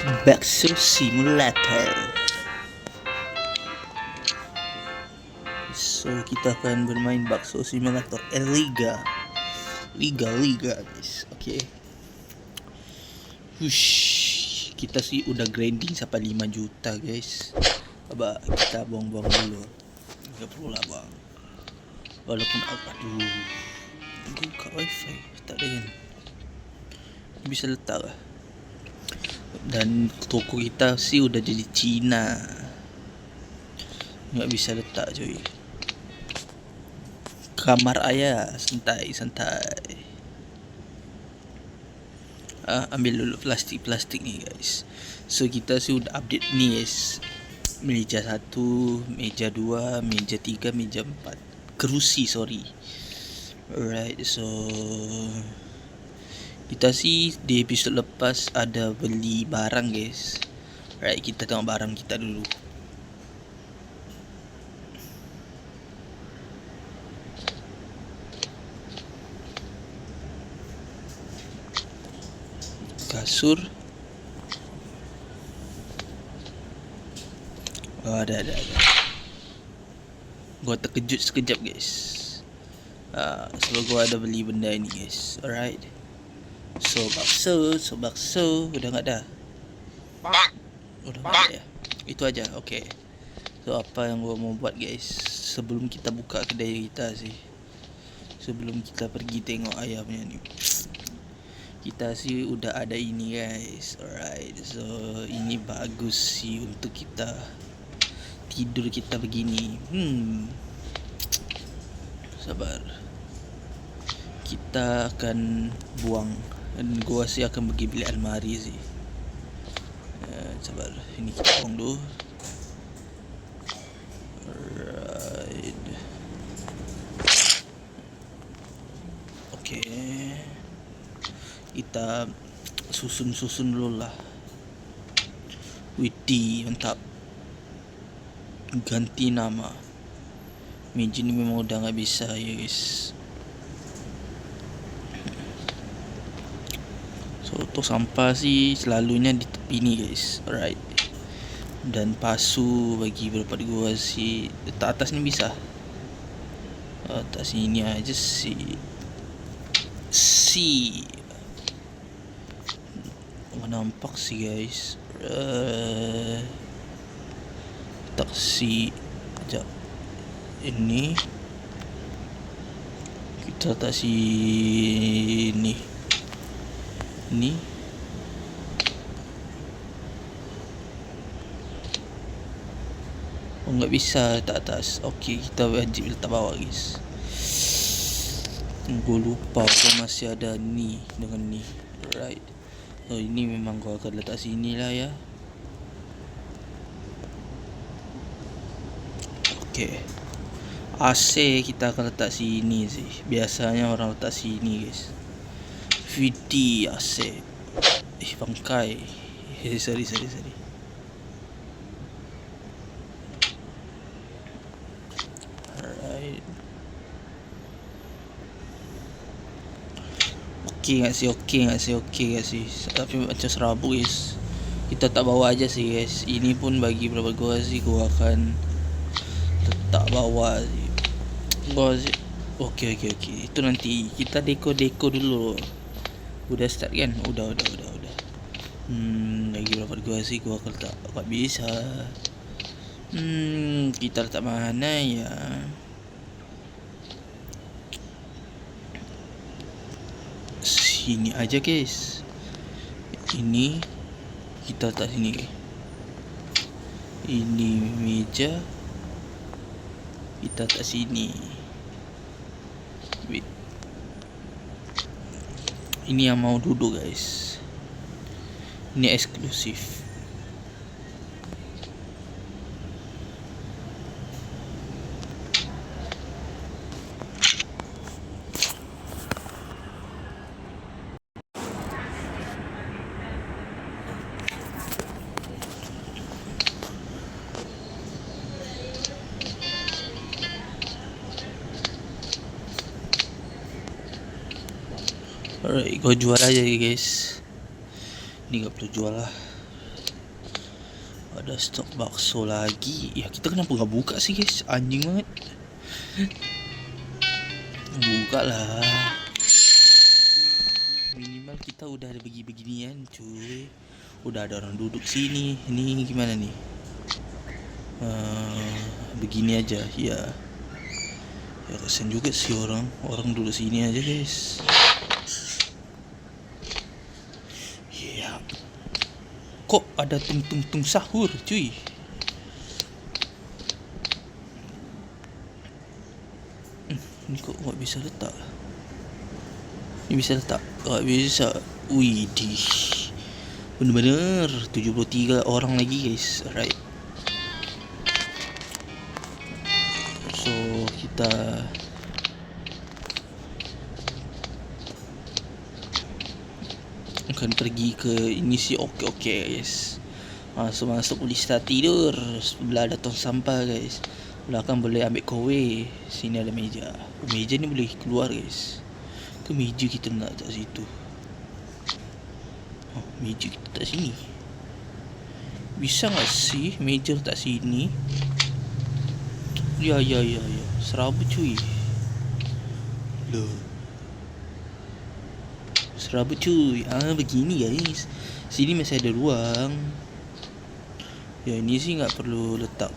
Bakso Simulator. So kita akan bermain Bakso Simulator Liga guys. Okay. Hush. Kita sih udah grinding sampai 5 juta guys. Coba kita buang-buang dulu. Gak perlu lah bang. Walaupun aduh, buka wifi tak ada kan. Bisa letak lah. Dan toko kita sih udah jadi Cina. Nggak bisa letak cuy. Kamar ayah santai. Ambil dulu plastik ni guys. So kita sudah update ni guys. Meja 1, meja 2, meja 3, meja 4. Kerusi sorry. Alright, so kita sih di episode lepas ada beli barang guys. Alright, kita tengok barang kita dulu. Kasur. Oh, ada. Gua terkejut sekejap guys. Sebab gua ada beli benda ini guys. Alright. So bakso udah nggak ada. Udah nggak ada ya. Itu aja. Okay. So apa yang gua mau buat guys sebelum kita buka kedai kita sih. Sebelum kita pergi tengok ayamnya ni. Kita sih udah ada ini guys. Alright. So ini bagus sih untuk kita tidur kita begini. Sabar. Kita akan buang. Dan gua sih akan pergi bilik almari sih. Sabar. Ini kita buang dulu. Alright. Okay. Kita susun dulu lah. Widih, mantap. Ganti nama. Meja ni memang udah nggak bisa ya guys. So untuk sampah sih selalunya di tepi ni guys. Alright. Dan pasu bagi berapa gua sih letak atas ni bisa. Atas sini aja sih. Nampak sih guys. Taksi sekejap. Ini kita letak sini. Ni oh nggak bisa letak atas. Okey, kita wajib letak bawah guys. Gue lupa gua masih ada ni dengan ni. Right. So ini memang gua akan letak sini lah ya. Okay. AC kita akan letak sini sih. Biasanya orang letak sini guys. VD AC. Bangkai. Sorry. Alright. Okay nggak sih. Tapi macam serabut guys. Kita tak bawa aja sih guys. Ini pun bagi berapa gua sih gua akan letak bawah sih. Gua sih. Okay. Itu nanti kita deko dulu. Udah start kan? Udah. Lagi berapa gua sih gua akan letak. Tak bisa. Kita letak mana ya? Sini aja guys. Ini kita letak sini. Ini meja. Kita letak sini. Wait. Ini yang mau duduk guys. Ini eksklusif. Alright, gua jual aja guys. Ini gak perlu jual lah. Ada stok bakso lagi. Ya kita kenapa nggak buka sih guys? Anjing banget. Buka lah. Minimal kita udah ada beginian cuy. Udah ada orang duduk sini. Ini gimana nih? Begini aja ya. Ya kasian juga sih orang duduk sini aja guys. Ya. Kok ada tung sahur cuy? Ini kok nggak bisa letak? Ini bisa letak? Nggak bisa. Widih. Bener-bener 73 orang lagi guys. Alright. So kita akan pergi ke ini sih. Oke guys. Masuk boleh start tidur. Sebelah ada tong sampah guys. Belakang boleh ambil kowe. Sini ada meja. Meja ni boleh keluar guys. Ke meja kita nak tak situ. Meja kita tak sini. Bisa gak sih meja tak sini? Ya. Serabut cuy. Loh. Serabut cuy. Begini guys. Sini masih ada ruang. Ya ini sih gak perlu letak.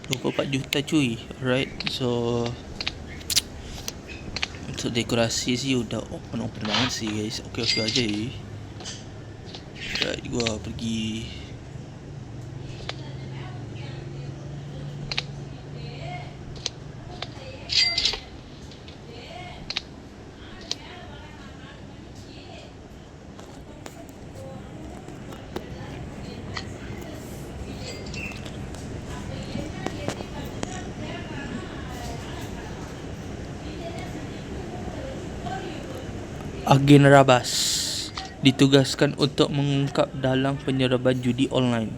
$24 juta cuy. Alright. So untuk dekorasi sih udah open banget sih guys. Oke aja ya. Alright, gua pergi. Agen Rabas ditugaskan untuk mengungkap dalang penyeraban judi online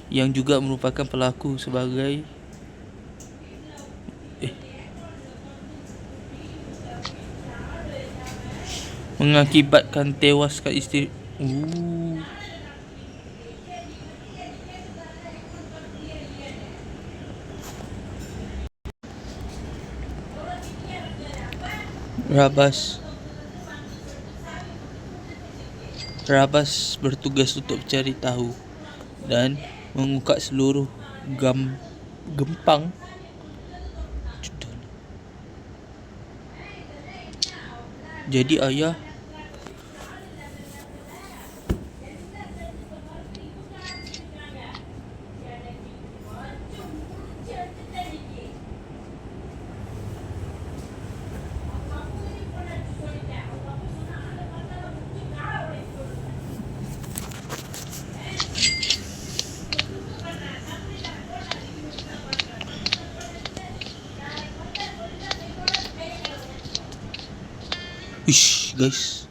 yang juga merupakan pelaku sebagai mengakibatkan tewaskan isteri. Rabas bertugas untuk mencari tahu dan mengungkap seluruh gempang jadi ayah Wish guys,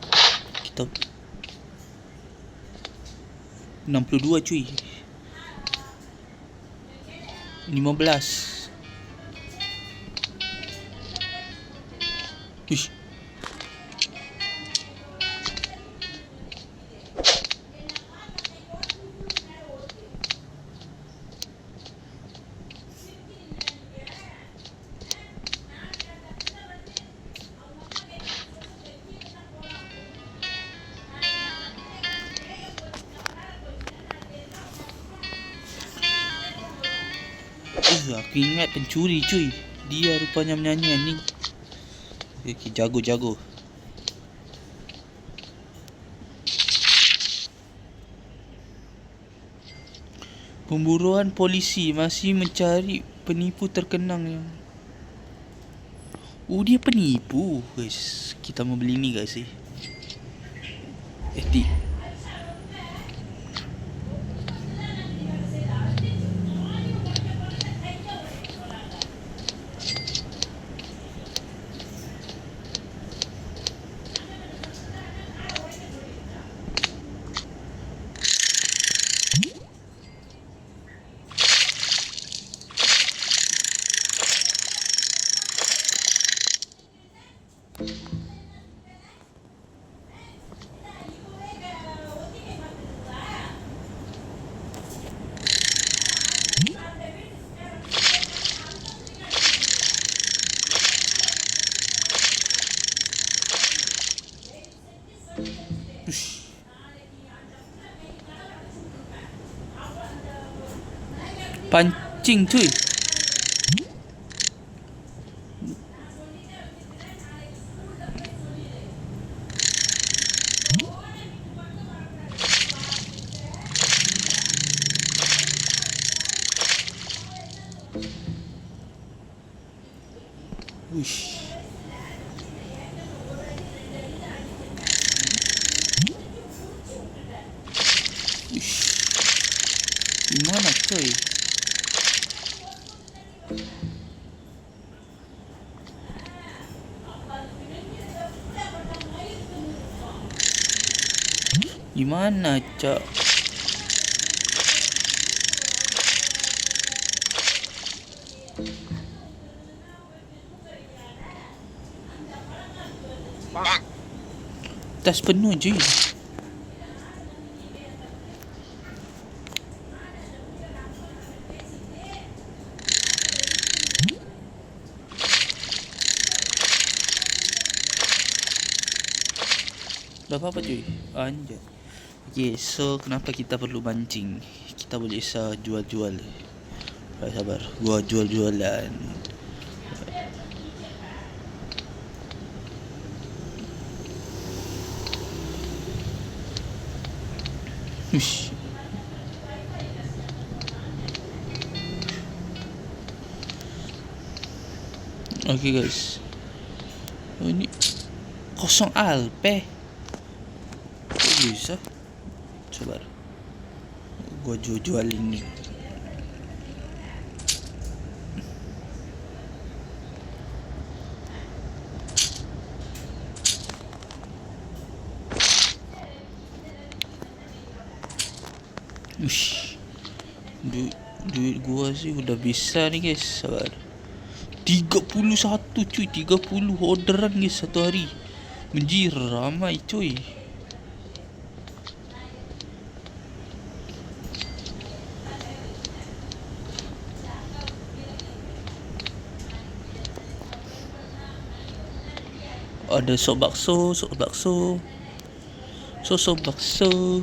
kita 62 cuy, 15. Wish. Aku ingat pencuri cuy. Dia rupanya menyanyi anjing. Okay, jago. Pemburuan polisi masih mencari penipu terkenang yang dia penipu guys. Kita mau beli ni guys sih. Pancing cuy. Wish. Wish. Gimana cuy? Gimana cak? Tas penuh cuy. Dah apa cuy? Anjay. Okay, so kenapa kita perlu mancing? Kita boleh jual-jual. Sabar, gua jual-jualan. Ush. Okay guys. Oh, ini kosong alpe. Kok bisa? Sabar. Gua jual ini. Ush. Duit gua sih udah bisa nih guys. Sabar. 31 cuy, 30 orderan guys satu hari. Menjir ramai cuy. Ada sop bakso. Sop bakso.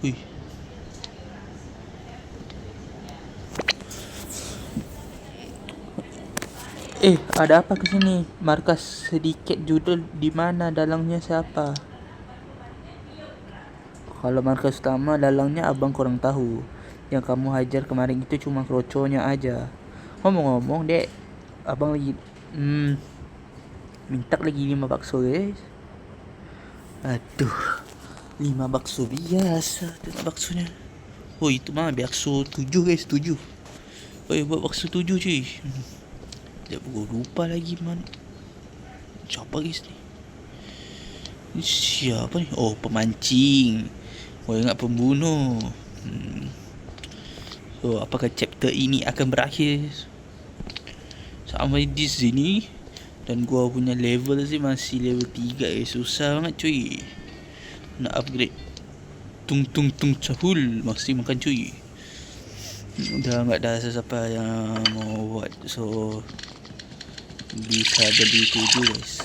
Wih. Ada apa ke sini? Markas sedikit judul di mana, dalangnya siapa? Kalau markas utama dalangnya abang kurang tahu. Yang kamu hajar kemarin itu cuma kroconya aja. Ngomong-ngomong, Dek, abang lagi minta lagi 5 bakso, guys. Aduh. 5 bakso biasa. Tengok baksonya. Oh, itu mah bakso 7, guys, 7. Buat bakso 7, cuy. Sekejap gue lupa lagi man. Siapa guys ni? Siapa ni? Oh, pemancing. Gue ingat pembunuh. So, apakah chapter ini akan berakhir sampai di sini? Dan gue punya level sih masih level 3. Susah banget cuy. Nak upgrade. Tung cahul. Masih makan cuy. Udah gak ada siapa yang mau buat. So bisa beli 7 guys.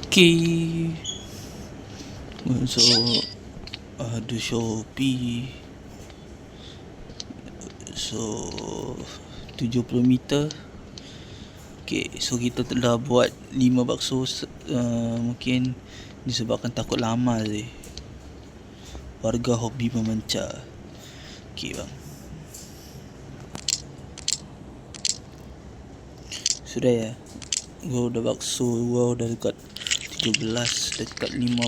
Okay. So ada Shopee. So 70 meter. Okay, so kita telah buat 5 bakso. Mungkin disebabkan takut lama sih. Warga hobi memancar. Okay bang. Sudah ya. Gua udah bakso. Gua udah dekat 13. Dekat 5.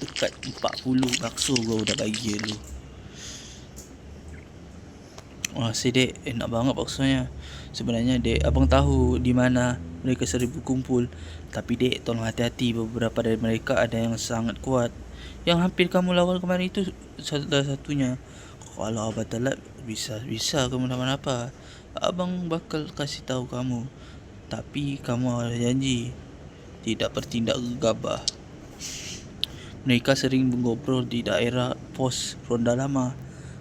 Dekat 40 bakso gua udah bagi dulu. Wah, si dek enak banget baksonya. Sebenarnya dek, abang tahu di mana mereka seribu kumpul. Tapi dek, tolong hati-hati, beberapa dari mereka ada yang sangat kuat. Yang hampir kamu lawan kemarin itu salah satunya. Kalau abang telat, bisa kamu kenapa-napa. Abang bakal kasih tahu kamu. Tapi kamu harus janji tidak bertindak gegabah. Mereka sering mengobrol di daerah pos ronda lama.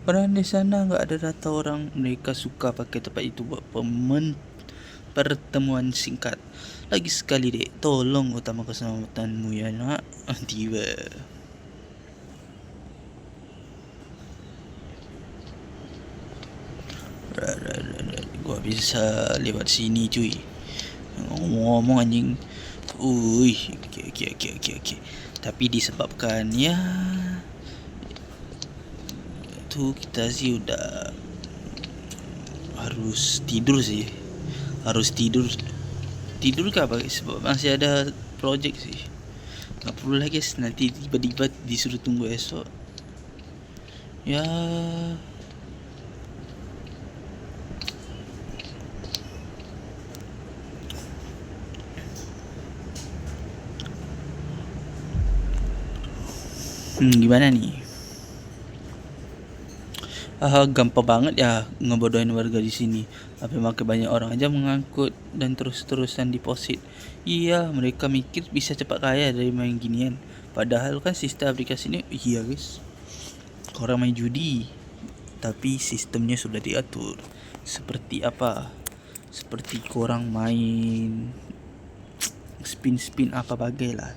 Orang di sana nggak ada data orang. Mereka suka pakai tempat itu buat pertemuan singkat. Lagi sekali dek, tolong utama keselamatanmu ya nak. Tiba. Gua bisa lewat sini cuy. Ngomong-ngomong anjing. Okay. Tapi disebabkan ya tu kita sih udah harus tidur sih. Tidur ke apa? Sebab masih ada projek sih. Gak perlu lah guys, nanti tiba-tiba disuruh tunggu esok. Ya gimana nih? Gampang banget ya ngebodohin warga di sini. Tapi makin banyak orang aja mengangkut dan terus-terusan deposit. Iya, mereka mikir bisa cepat kaya dari main ginian. Padahal kan sistem aplikasi ini, iya guys, orang main judi. Tapi sistemnya sudah diatur. Seperti apa? Seperti korang main spin apa bagai lah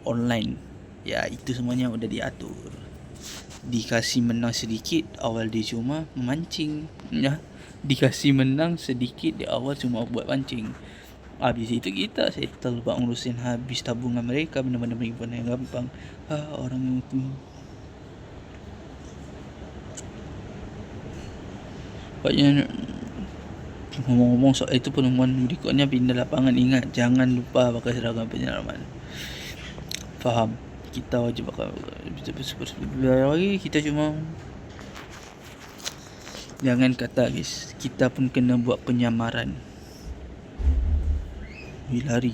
online. Ya itu semuanya udah diatur. Dikasih menang sedikit, awal dia cuma memancing ya. Dikasih menang sedikit di awal cuma buat pancing. Habis itu kita settle buat ngurusin habis tabungan mereka. Benar-benar yang gampang. Orang itu pokoknya ngomong-ngomong soal itu, penemuan berikutnya pindah lapangan. Ingat, jangan lupa pakai seragam penyelaman. Faham? Kita wajib bakal lagi. Kita cuma jangan kata guys, kita pun kena buat penyamaran. Lari.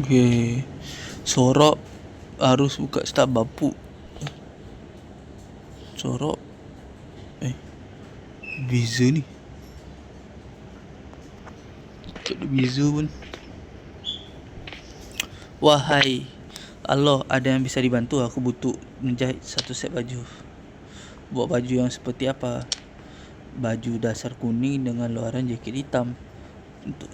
Okay. Sorok harus buka start bapuk. Sorok beza ni. Tak ada beza pun. Wahai Allah, ada yang bisa dibantu? Aku butuh menjahit satu set baju. Buat baju yang seperti apa? Baju dasar kuning dengan luaran jaket hitam. Untuk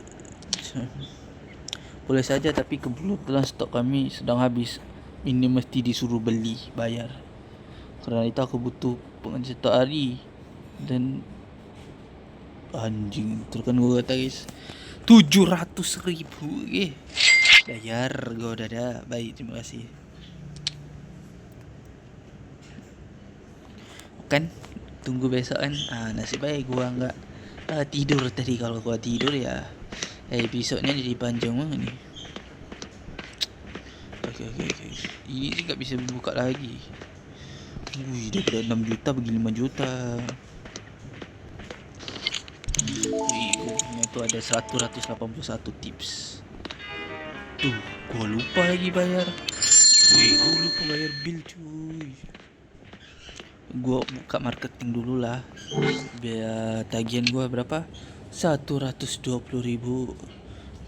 boleh saja, tapi kebetulan stok kami sedang habis. Ini mesti disuruh beli, bayar. Kerana itu aku butuh pengajar setiap hari. Dan anjing, terus kan gue kata guys, 700.000 bayar. Gue udah ada. Baik, terima kasih. Kan tunggu besok kan. Nasib baik gue enggak tidur tadi. Kalau gue tidur ya episodenya jadi panjang banget nih. Okay. Ini sih gak bisa buka lagi. Daripada 6 juta bagi 5 juta. Itu ada 181 tips. Tuh, gua lupa lagi bayar. Gua lupa bayar bil cuy. Gua buka marketing dulu lah. Biar tagihan gua berapa? 120.000.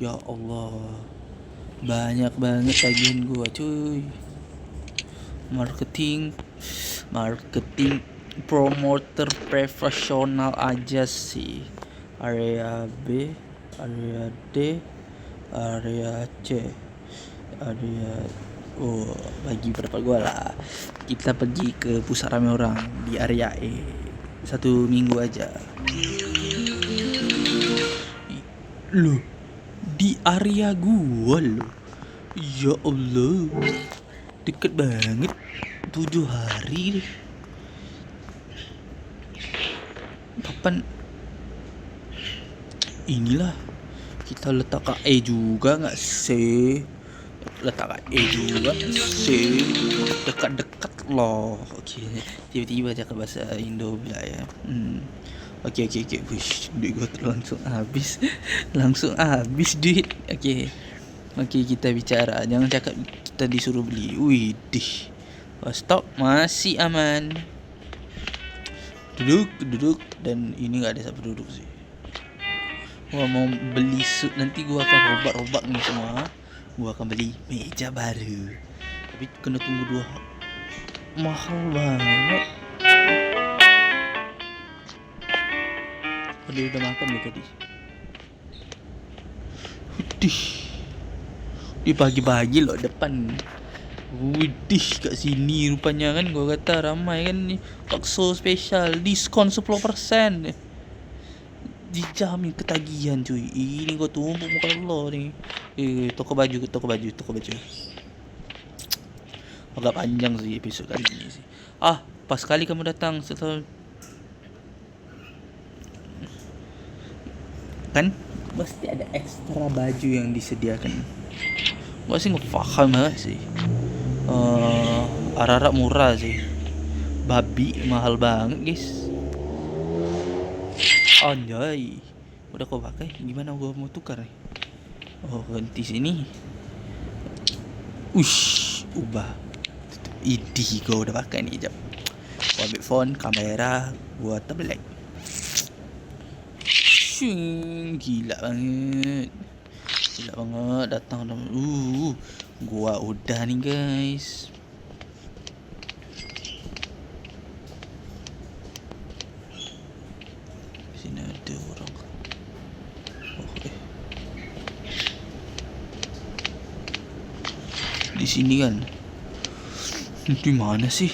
Ya Allah, banyak banget tagihan gua cuy. Marketing promoter profesional aja sih. Area B, area D, area C, area bagi berapa gua lah. Kita pergi ke pusat ramai orang di area E 1 minggu aja. Loh, di area gua loh. Ya Allah, deket banget. 7 hari deh. Kapan? Inilah kita letak E juga nggak sih? Letak E juga sih, dekat-dekat loh. Oke, tiba-tiba cakap bahasa Indo pula ya. Oke. Wish, duit gue langsung habis. Duit. Oke, kita bicara. Jangan cakap kita disuruh beli. Widih, stok masih aman. Duduk. Dan ini nggak ada siapa duduk sih. Gua mau beli suit, nanti gua akan robak-robak nih semua. Gua akan beli meja baru. Tapi kena tunggu 2 mahal banget. Dia udah makan deh tadi. Widih. Di pagi-pagi loh depan. Widih, kat sini rupanya kan gua kata ramai kan ni. Bakso spesial diskon 10%. Dijamin ketagihan cuy. Ini gua tumpuk muka Allah ni. Toko baju. Agak panjang sih episod kali ini sih. Pas kali kamu datang setelah kan pasti ada ekstra baju yang disediakan. Gua sih nggak paham banget sih. Arara murah sih. Babi mahal banget guys. Anjay. Udah kau pakai? Gimana gua mau tukar nih? Ganti sini. Ubah. Idih, gua udah pakai nih, jap. Gua ambil phone, kamera, gua tablet. Gila banget datang. Gua udah nih guys. Sini ada orang. Di sini kan. Di mana sih?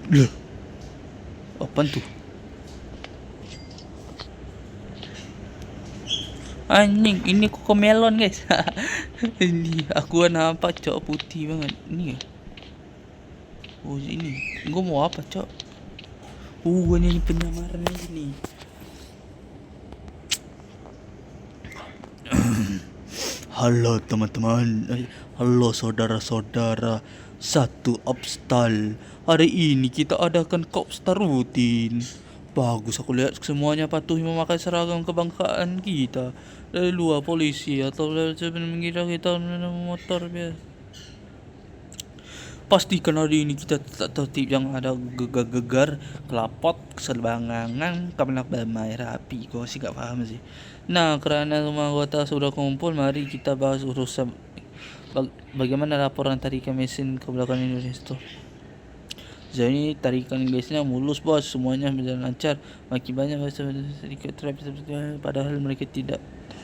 Loh. Apaan tuh? Anjing, ini kokomelon guys. Ini aku nampak cok putih banget. Ini ya. Ini. Gua mau apa cok? Ini penyamaran aja nih. Halo teman-teman. Halo saudara-saudara. Satu Upstyle. Hari ini kita adakan Kopstar rutin. Bagus, aku lihat semuanya patuh memakai seragam kebangsaan kita. Dari luar polisi atau mengira kita motor biasa. Pastikan hari ini kita tak tertib yang ada gegar, kelapot, keserbangangan, kamar damai rapi. Gua sih gak paham sih. Nah, kerana semua anggota sudah kumpul, mari kita bahas urusan bagaimana laporan tarikan mesin ke belakang Indonesia. Sejauh ini tarikan gasnya mulus bos, semuanya berjalan lancar. Makin banyak sedikit traffic padahal mereka tidak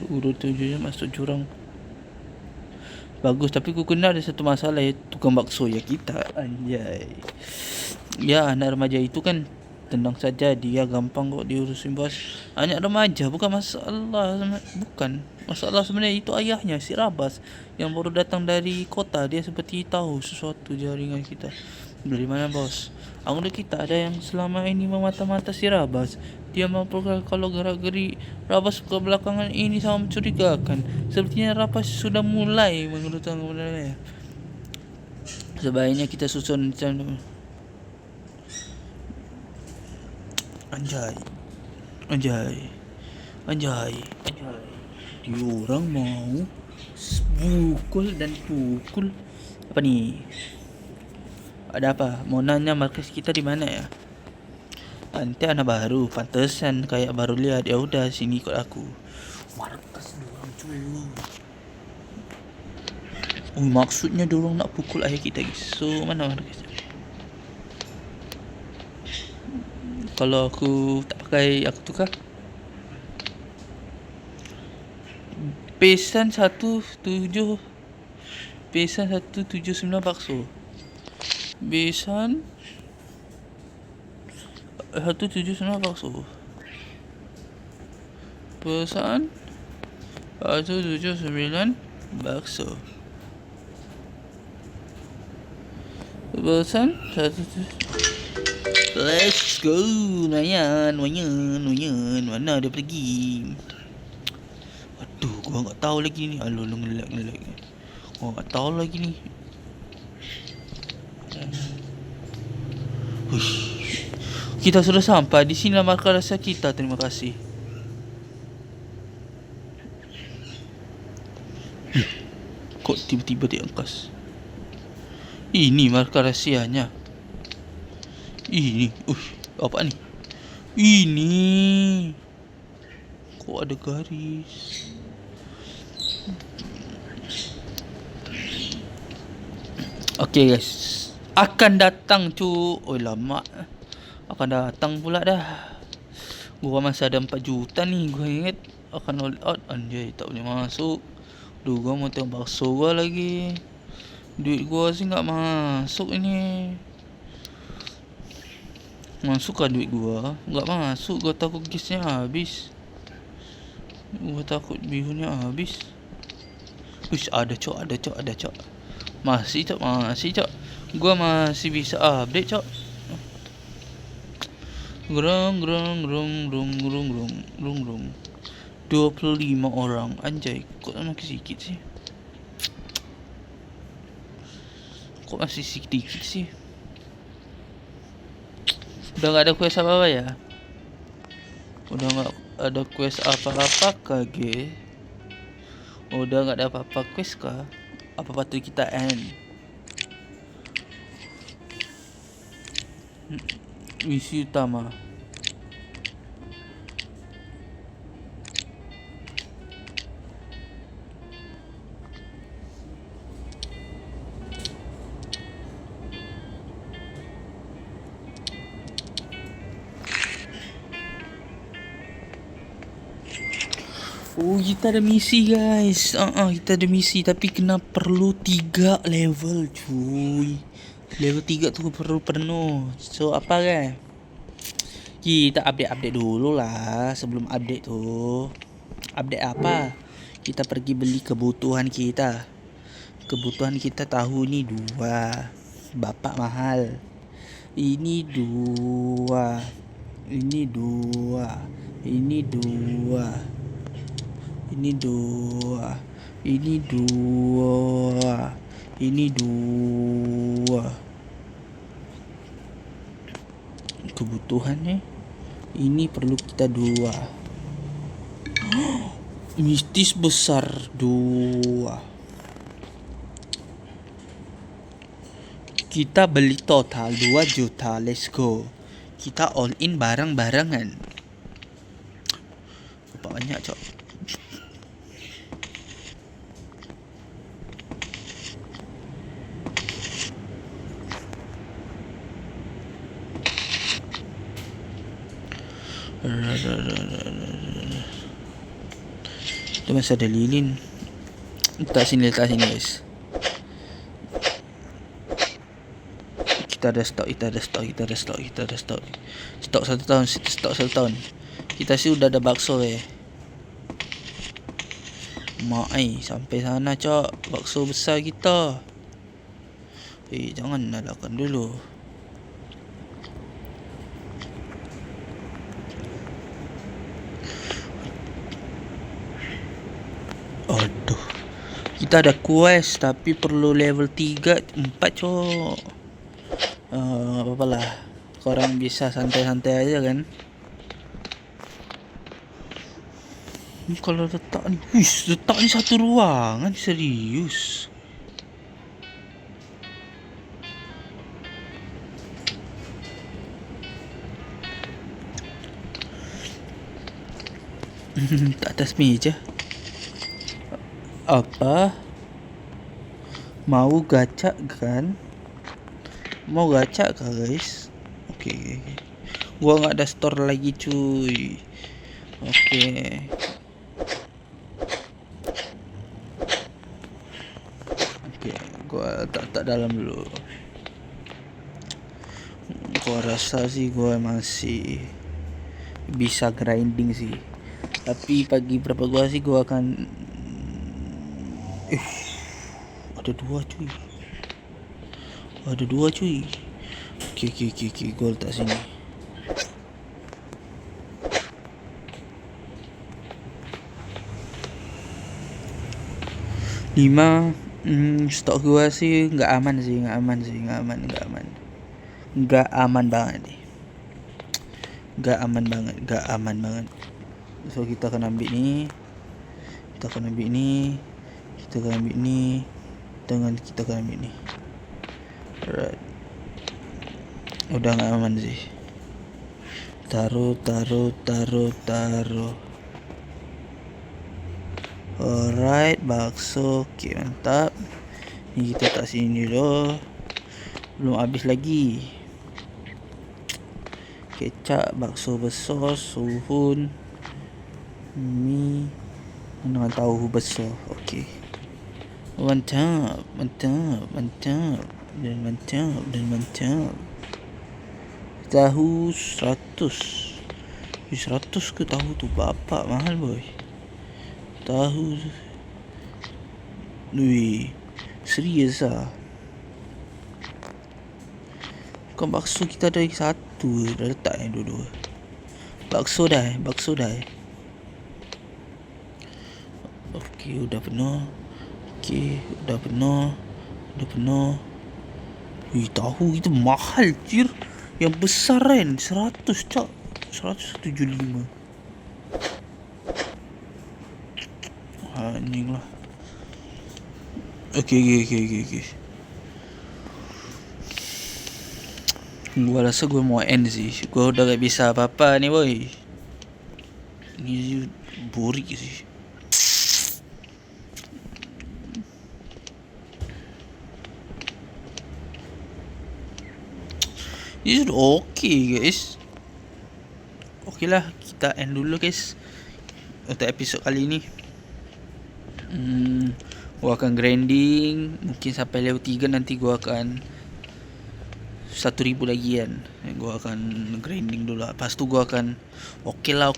urut tujuannya masuk jurang. Bagus, tapi ku kena ada satu masalah, ya tukang bakso ya kita. Anjay. Ya anak remaja itu kan tenang saja, dia gampang kok diurusin bos. Anak remaja bukan masalah sebenarnya, itu ayahnya si Rabas yang baru datang dari kota. Dia seperti tahu sesuatu jaringan kita. Dari mana bos? Anggota kita ada yang selama ini memata-mata si Rabas. Dia mampu kalau gerak-geri Rabas ke belakangan ini sangat mencurigakan. Sepertinya Rabas sudah mulai menggerutkan kebenarannya. Sebaiknya kita susun Anjay. Diorang mau pukul. Apa nih? Ada apa? Mau nanya markas kita di mana ya? Nanti anak baru, pantesan kayak baru lihat. Ya udah, sini ikut aku. Markas dorang cuy. Maksudnya dorang nak pukul ayah kita guys. So mana markasnya? Kalau aku tak pakai, aku tukar. Pesan 179 bakso. Besan 179 bakso. Pesan 179 bakso. Pesan 179. Let's go. Lumayan. Mana dia pergi? Aduh, gua enggak tahu lagi ni. Aduh, ngelak. Gua enggak tahu lagi ni. Kita sudah sampai di sini, markas rasa kita. Terima kasih. Kok tiba-tiba diangkas? Ini markas rahsianya. Ini, apa ni? Ini kok ada garis? Oke guys, akan datang cu. Oh lama. Akan datang pula dah. Gua masih ada 4 juta nih. Gua ingat akan all out. Anjay, tak boleh masuk. Duh, gua mau tengok bakso gua lagi. Duit gua sih nggak masuk ini. Masuk kan duit gua? Nggak masuk. Gua takut gasnya habis. Gua takut bihunnya habis. Ush, ada cok, ada cok, ada cok. Masih cok, masih cok. Gua masih bisa update cok. Grung grung grung grung grung grung grung grung. 25 orang. Anjay, kok makin sedikit sih? Kok masih sedikit sih? Udah gak ada quest apa-apa ya? Udah gak ada quest apa-apa kage? Udah gak ada apa-apa quest kah? Apa patut kita end? Misi utama. Oh, kita ada misi guys. Kita ada misi tapi kena perlu 3 level cuy. Level 3 tuh perlu penuh. So apa kan? Kita update dulu lah sebelum update tuh. Update apa? Kita pergi beli kebutuhan kita. Kebutuhan kita tahu ini 2. Bapak mahal. Ini 2. Ini 2. Ini 2. Ini 2. Ini 2. Ini 2. Kebutuhannya ini perlu kita 2. Mistis besar 2. Kita beli total 2 juta. Let's go. Kita all in barang-barangan. Banyak cok. Itu masih ada lilin. Letak sini guys. Kita ada stok. Stok 1 tahun. Kita sih udah ada bakso sampai sana cok. Bakso besar kita. Jangan nyalakan dulu. Aduh. Kita ada quest tapi perlu level 3, 4 cok. Apalah. Korang bisa santai-santai aja kan. Ini kalau letak ni, letak ni satu ruangan, serius. Tak atas meja. Apa? Mau gacha kan? Mau gacha kah guys? Oke. Gua nggak ada store lagi cuy. Oke. Gua tak dalam dulu. Gua rasa sih gua masih bisa grinding sih. Tapi pagi berapa gua sih gua akan ada 2 cuy. Oke, gua letak sini. Lima. Stok gua sih nggak aman banget. Nggak aman banget. So kita akan ambil ini. Kita akan ambil ini. Alright. Udah nggak aman sih. Taruh. Alright, bakso. Okay, mantap. Ni kita tak sini dulu. Belum habis lagi. Kecap, bakso bersos, suhun, mi dengan tahu besar. Okey. Mantap. Dan mantap. Tahu 100. 100 ke tahu tu? Bapak mahal boy. Tahu. Wih. Serius ah. Bukan bakso kita ada satu. Dah letak yang dua-dua. Bakso dah. Okey, udah penuh. Wih, tahu kita mahal cir. Yang besar kan 100 cak. 175. Anjing lah. Okey. Gua rasa gua mau end sih. Gua udah gak bisa apa-apa ni boy. Ni boring sih. This is okay guys. Okay lah, kita end dulu guys untuk episod kali ni. Gua akan grinding mungkin sampai level 3. Nanti gua akan 1000 lagi kan. Gua akan grinding dulu. Lepas tu gua akan okay lah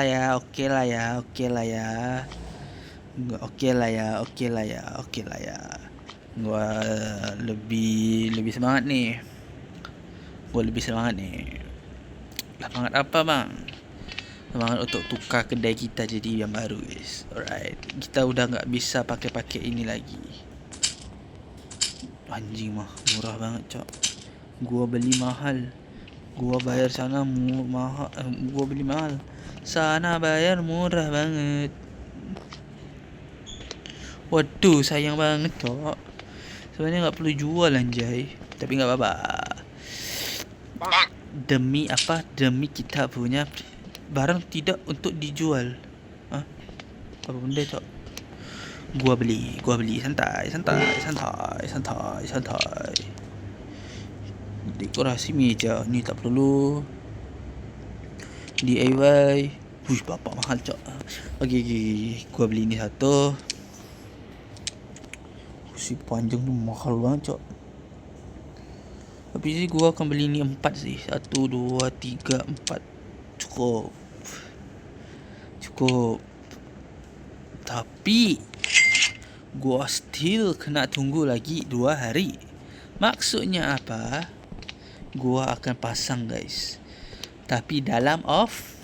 ya. Gua lebih semangat ni. Semangat apa bang? Semangat untuk tukar kedai kita jadi yang baru guys. Alright. Kita udah gak bisa pakai ini lagi. Anjing mah murah banget cok. Gua beli mahal. Gua bayar sana mahal. Gua beli mahal. Sana bayar murah banget. Waduh, sayang banget cok. Sebenarnya gak perlu jual anjay. Tapi gak apa-apa. Demi apa? Demi kita punya barang tidak untuk dijual. Apa benda cok? Gua beli santai. Dekorasi meja ni tak perlu. DIY. Wih, bapak mahal cok. Okey. Gua beli ni satu. Si panjang tu mahal banget cok. Habis ni gua akan beli ni 4 sih. 1, 2, 3, 4. Cukup. Tapi gua still kena tunggu lagi 2 hari. Maksudnya apa? Gua akan pasang guys. Tapi dalam offline.